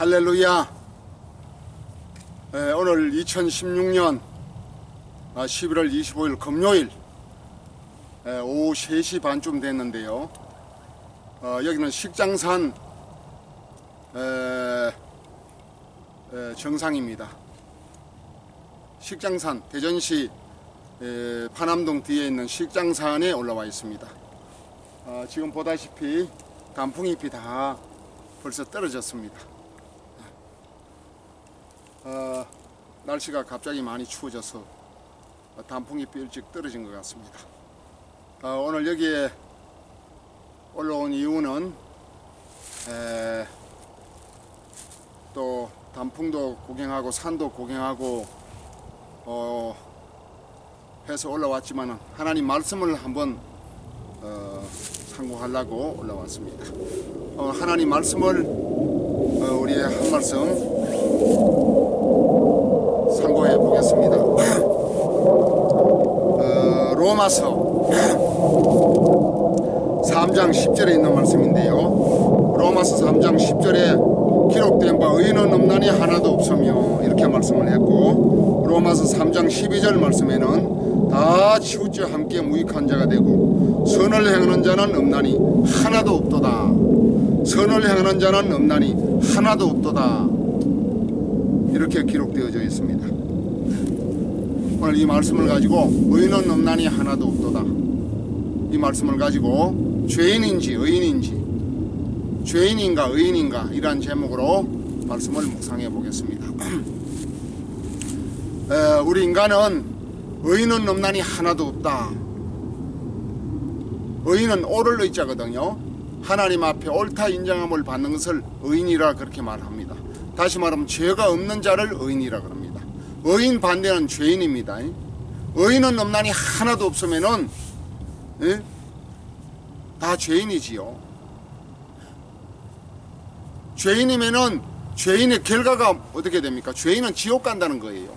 할렐루야. 오늘 2016년 11월 25일 금요일 오후 3시 반쯤 됐는데요. 여기는 식장산 정상입니다. 식장산, 대전시 파남동 뒤에 있는 식장산에 올라와 있습니다. 지금 보다시피 단풍잎이 다 벌써 떨어졌습니다. 날씨가 갑자기 많이 추워져서 단풍잎이 일찍 떨어진 것 같습니다. 오늘 여기에 올라온 이유는 또 단풍도 구경하고 산도 구경하고 해서 올라왔지만 하나님 말씀을 한번 상고하려고 올라왔습니다. 하나님 말씀을 우리의 한 말씀 상고해 보겠습니다. 로마서 3장 10절에 있는 말씀인데요. 로마서 3장 10절에 기록된 바 의인은 없나니 하나도 없으며 이렇게 말씀을 했고, 로마서 3장 12절 말씀에는 다 치우쳐 함께 무익한 자가 되고 선을 행하는 자는 없나니 하나도 없도다. 선을 행하는 자는 없나니 하나도 없도다. 이렇게 기록되어져 있습니다. 오늘 이 말씀을 가지고 의인은 없나니 하나도 없도다, 이 말씀을 가지고 죄인인지 의인인지, 죄인인가 의인인가, 이러한 제목으로 말씀을 묵상해 보겠습니다. 우리 인간은 의인은 없나니 하나도 없다. 의인은 옳을 의자거든요. 하나님 앞에 옳다 인정함을 받는 것을 의인이라 그렇게 말합니다. 다시 말하면 죄가 없는 자를 의인이라 그럽니다. 의인 반대는 죄인입니다. 의인은 없나니 하나도 없으면은 다 죄인이지요. 죄인이면은 죄인의 결과가 어떻게 됩니까? 죄인은 지옥 간다는 거예요.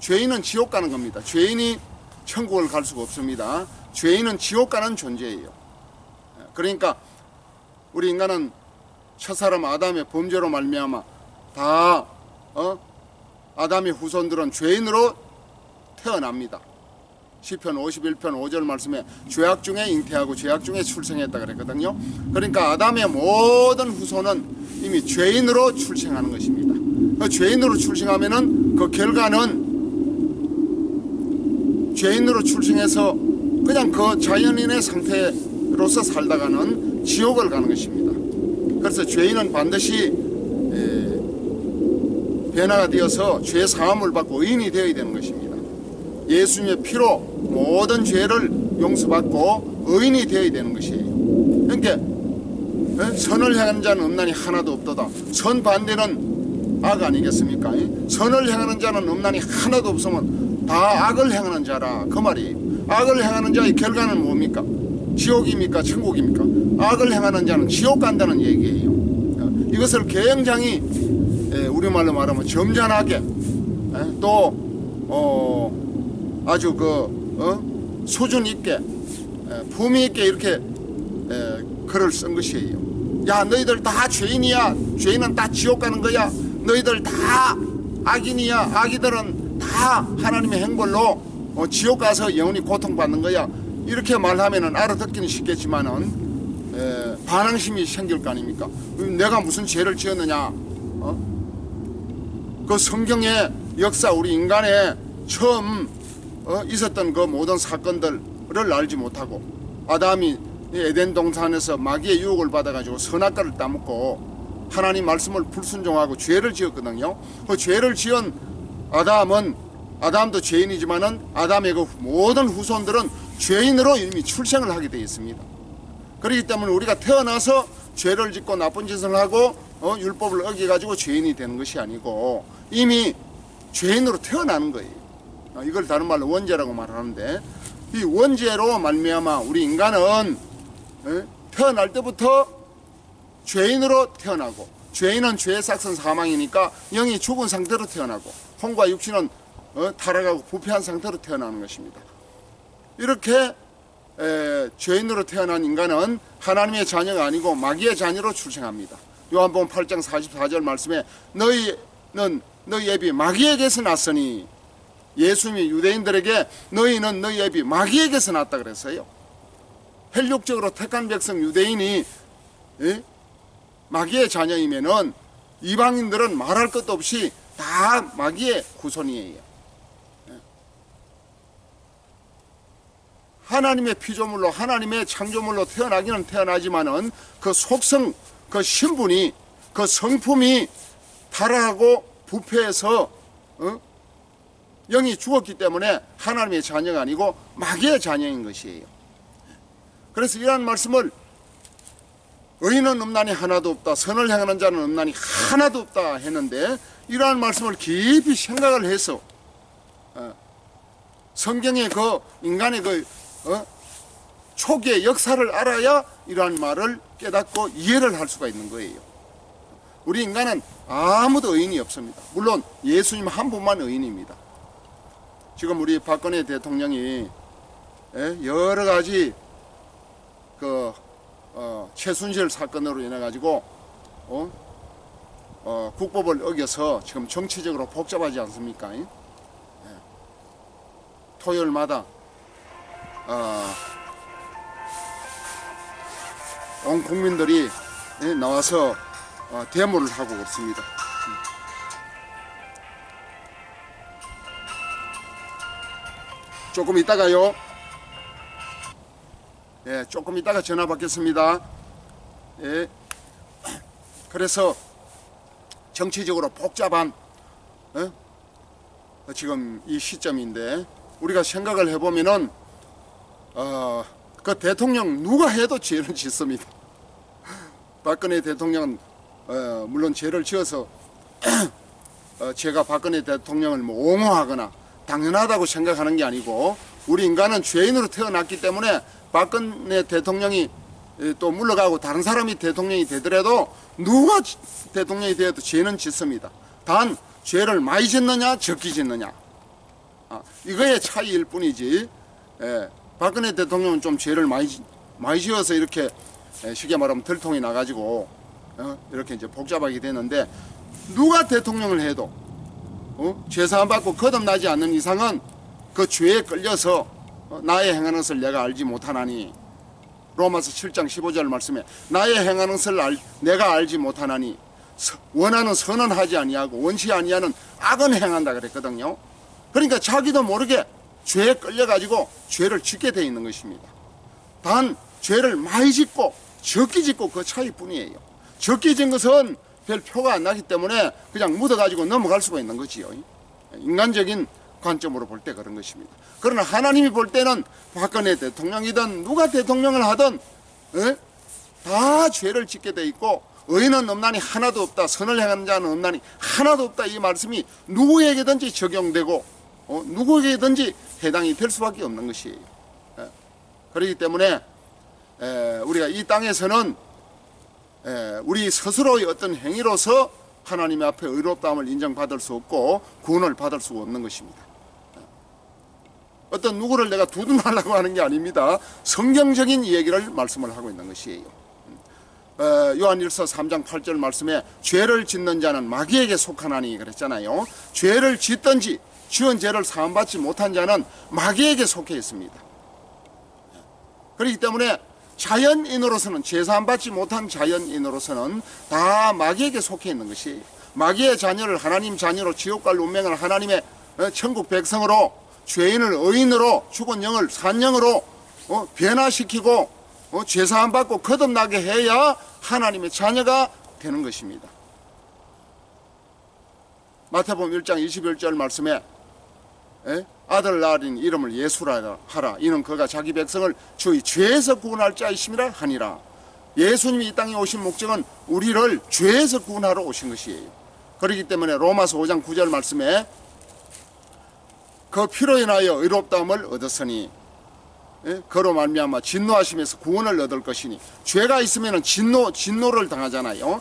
죄인은 지옥 가는 겁니다. 죄인이 천국을 갈 수가 없습니다. 죄인은 지옥 가는 존재예요. 그러니까 우리 인간은 첫사람 아담의 범죄로 말미암아 다 아담의 후손들은 죄인으로 태어납니다. 시편 51편 5절 말씀에 죄악 중에 잉태하고 죄악 중에 출생했다 그랬거든요. 그러니까 아담의 모든 후손은 이미 죄인으로 출생하는 것입니다. 죄인으로 출생하면은 그 결과는 죄인으로 출생해서 그냥 그 자연인의 상태로서 살다가는 지옥을 가는 것입니다. 그래서 죄인은 반드시 변화가 되어서 죄 사함을 받고 의인이 되어야 되는 것입니다. 예수님의 피로 모든 죄를 용서받고 의인이 되어야 되는 것이에요. 그러니까 선을 행하는 자는 없나니 하나도 없도다. 선 반대는 악 아니겠습니까? 선을 행하는 자는 없나니 하나도 없으면 다 악을 행하는 자라, 그 말이에요. 악을 행하는 자의 결과는 뭡니까? 지옥입니까? 천국입니까? 악을 행하는 자는 지옥 간다는 얘기예요. 이것을 굉장히 우리말로 말하면 점잖하게 또 아주 수준 있게 품위 있게 이렇게 글을 쓴 것이에요. 야, 너희들 다 죄인이야. 죄인은 다 지옥 가는 거야. 너희들 다 악인이야. 악이들은 다 하나님의 행벌로 지옥 가서 영원히 고통받는 거야. 이렇게 말하면은 알아듣기는 쉽겠지만은 반항심이 생길 거 아닙니까? 내가 무슨 죄를 지었느냐? 그 성경의 역사, 우리 인간의 처음 있었던 그 모든 사건들을 알지 못하고 아담이 에덴 동산에서 마귀의 유혹을 받아가지고 선악과를 따먹고 하나님 말씀을 불순종하고 죄를 지었거든요. 그 죄를 지은 아담도 죄인이지만은 아담의 그 모든 후손들은 죄인으로 이미 출생을 하게 되어 있습니다. 그렇기 때문에 우리가 태어나서 죄를 짓고 나쁜 짓을 하고 율법을 어겨가지고 죄인이 되는 것이 아니고 이미 죄인으로 태어나는 거예요. 이걸 다른 말로 원죄라고 말하는데, 이 원죄로 말미암아 우리 인간은 태어날 때부터 죄인으로 태어나고, 죄인은 죄의 삭선 사망이니까 영이 죽은 상태로 태어나고 혼과 육신은 타락하고 부패한 상태로 태어나는 것입니다. 이렇게 죄인으로 태어난 인간은 하나님의 자녀가 아니고 마귀의 자녀로 출생합니다. 요한복음 8장 44절 말씀에 너희는 너희 애비 마귀에게서 났으니, 예수님이 유대인들에게 너희는 너희 애비 마귀에게서 났다 그랬어요. 혈육적으로 택한 백성 유대인이 마귀의 자녀이면은 이방인들은 말할 것도 없이 다 마귀의 후손이에요. 하나님의 피조물로, 하나님의 창조물로 태어나기는 태어나지만은 그 속성, 그 신분이, 그 성품이 타락하고 부패해서 영이 죽었기 때문에 하나님의 자녀가 아니고 마귀의 자녀인 것이에요. 그래서 이러한 말씀을 의인은 없나니 하나도 없다, 선을 행하는 자는 없나니 하나도 없다 했는데, 이러한 말씀을 깊이 생각을 해서 성경의 그 인간의 그 초기의 역사를 알아야 이러한 말을 깨닫고 이해를 할 수가 있는 거예요. 우리 인간은 아무도 의인이 없습니다. 물론 예수님 한 분만 의인입니다. 지금 우리 박근혜 대통령이 여러 가지 그 최순실 사건으로 인해 가지고 국법을 어겨서 지금 정치적으로 복잡하지 않습니까? 토요일마다 온 국민들이 나와서 데모를 하고 그렇습니다. 조금 있다가요. 조금 있다가 전화 받겠습니다. 그래서 정치적으로 복잡한 지금 이 시점인데, 우리가 생각을 해보면은 그 대통령 누가 해도 죄를 짓습니다. 박근혜 대통령은 물론 죄를 지어서 제가 박근혜 대통령을 뭐 옹호하거나 당연하다고 생각하는 게 아니고, 우리 인간은 죄인으로 태어났기 때문에 박근혜 대통령이 또 물러가고 다른 사람이 대통령이 되더라도 누가 대통령이 되어도 죄는 짓습니다. 단 죄를 많이 짓느냐 적게 짓느냐, 이거의 차이일 뿐이지, 박근혜 대통령은 좀 죄를 많이 지어서 이렇게 쉽게 말하면 들통이 나가지고 이렇게 이제 복잡하게 되는데, 누가 대통령을 해도 죄사함 받고 거듭나지 않는 이상은 그 죄에 끌려서 나의 행하는 것을 내가 알지 못하나니, 로마서 7장 15절 말씀에 나의 행하는 것을 내가 알지 못하나니 원하는 선은 하지 아니하고 원치 아니하는 악은 행한다 그랬거든요. 그러니까 자기도 모르게 죄에 끌려가지고 죄를 짓게 되어 있는 것입니다. 단 죄를 많이 짓고 적게 짓고 그 차이뿐이에요. 적게 짓는 것은 별 표가 안 나기 때문에 그냥 묻어가지고 넘어갈 수가 있는 거지요. 인간적인 관점으로 볼 때 그런 것입니다. 그러나 하나님이 볼 때는 박근혜 대통령이든 누가 대통령을 하든 다 죄를 짓게 돼 있고, 의인은 없나니 하나도 없다, 선을 행하는 자는 없나니 하나도 없다, 이 말씀이 누구에게든지 적용되고 누구에게든지 해당이 될 수밖에 없는 것이에요. 그렇기 때문에 우리가 이 땅에서는 우리 스스로의 어떤 행위로서 하나님 앞에 의롭다함을 인정받을 수 없고 구원을 받을 수 없는 것입니다. 어떤 누구를 내가 두둔하려고 하는 게 아닙니다. 성경적인 얘기를 말씀을 하고 있는 것이에요. 요한일서 3장 8절 말씀에 죄를 짓는 자는 마귀에게 속하나니 그랬잖아요. 죄를 짓든지 지은 죄를 사함받지 못한 자는 마귀에게 속해 있습니다. 그렇기 때문에 자연인으로서는, 죄사함받지 못한 자연인으로서는 다 마귀에게 속해 있는 것이, 마귀의 자녀를 하나님 자녀로 지옥 갈 운명을 하나님의 천국 백성으로, 죄인을 의인으로, 죽은 영을 산 영으로 변화시키고 죄사함받고 거듭나게 해야 하나님의 자녀가 되는 것입니다. 마태복음 1장 21절 말씀에 아들 낳으린 이름을 예수라 하라. 이는 그가 자기 백성을 주의 죄에서 구원할 자이심이라 하니라. 예수님이 이 땅에 오신 목적은 우리를 죄에서 구원하러 오신 것이에요. 그렇기 때문에 로마서 5장 9절 말씀에 그 피로 인하여 의롭다함을 얻었으니 그로 말미암아 진노하심에서 구원을 얻을 것이니, 죄가 있으면 진노를 당하잖아요.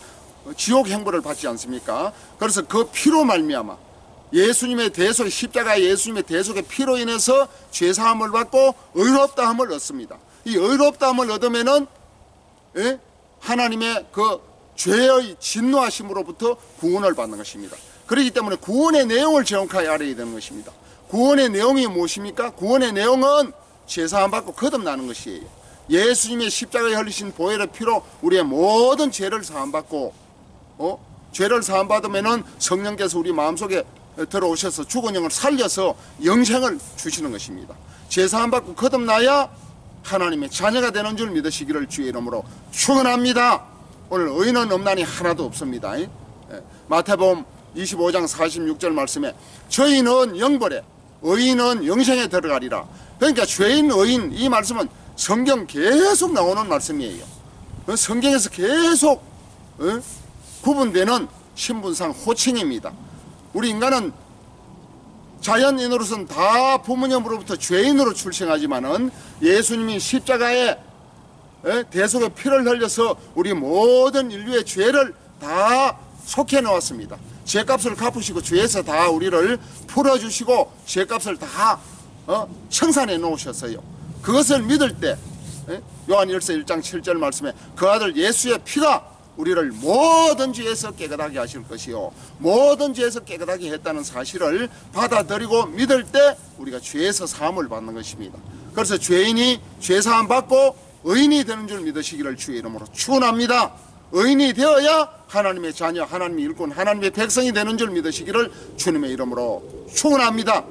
지옥 행보를 받지 않습니까? 그래서 그 피로 말미암아 예수님의 대속, 십자가의 예수님의 대속의 피로 인해서 죄사함을 받고 의롭다함을 얻습니다. 이 의롭다함을 얻으면은 하나님의 그 죄의 진노하심으로부터 구원을 받는 것입니다. 그렇기 때문에 구원의 내용을 정확하게 알아야 되는 것입니다. 구원의 내용이 무엇입니까? 구원의 내용은 죄사함 받고 거듭나는 것이에요. 예수님의 십자가에 흘리신 보혈의 피로 우리의 모든 죄를 사함받고 죄를 사함받으면은 성령께서 우리 마음속에 들어오셔서 죽은 영을 살려서 영생을 주시는 것입니다. 죄사함받고 거듭나야 하나님의 자녀가 되는 줄 믿으시기를 주의 이름으로 축원합니다. 오늘 의인은 없나니 하나도 없습니다. 마태복음 25장 46절 말씀에 저희는 영벌에 의인은 영생에 들어가리라. 그러니까 죄인 의인 이 말씀은 성경 계속 나오는 말씀이에요. 성경에서 계속 구분되는 신분상 호칭입니다. 우리 인간은 자연인으로서는 다 부모님으로부터 죄인으로 출생하지만은 예수님이 십자가에 대속의 피를 흘려서 우리 모든 인류의 죄를 다 속해 놓았습니다. 죄값을 갚으시고 죄에서 다 우리를 풀어주시고 죄값을 다 청산해 놓으셨어요. 그것을 믿을 때 요한일서 1장 7절 말씀에 그 아들 예수의 피가 우리를 모든 죄에서 깨끗하게 하실 것이요 모든 죄에서 깨끗하게 했다는 사실을 받아들이고 믿을 때 우리가 죄에서 사함을 받는 것입니다. 그래서 죄인이 죄사함 받고 의인이 되는 줄 믿으시기를 주의 이름으로 축원합니다. 의인이 되어야 하나님의 자녀, 하나님의 일꾼, 하나님의 백성이 되는 줄 믿으시기를 주님의 이름으로 축원합니다.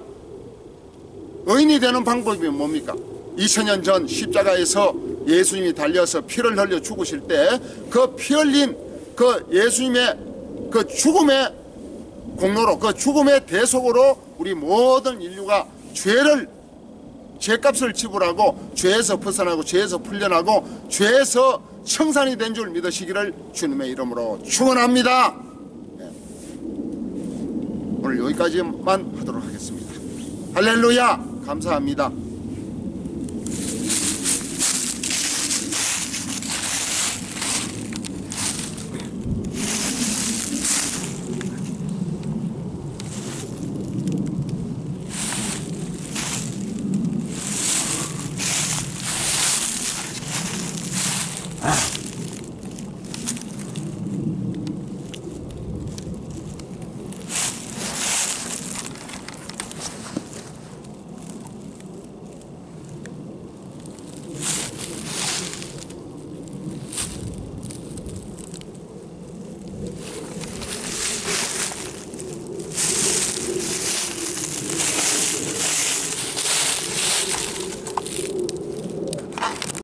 의인이 되는 방법이 뭡니까? 2000년 전 십자가에서 예수님이 달려서 피를 흘려 죽으실 때 그 피 흘린 그 예수님의 그 죽음의 공로로 그 죽음의 대속으로 우리 모든 인류가 죄값을 지불하고 죄에서 벗어나고 죄에서 풀려나고 죄에서 청산이 된 줄 믿으시기를 주님의 이름으로 축원합니다. 오늘 여기까지만 하도록 하겠습니다. 할렐루야. 감사합니다.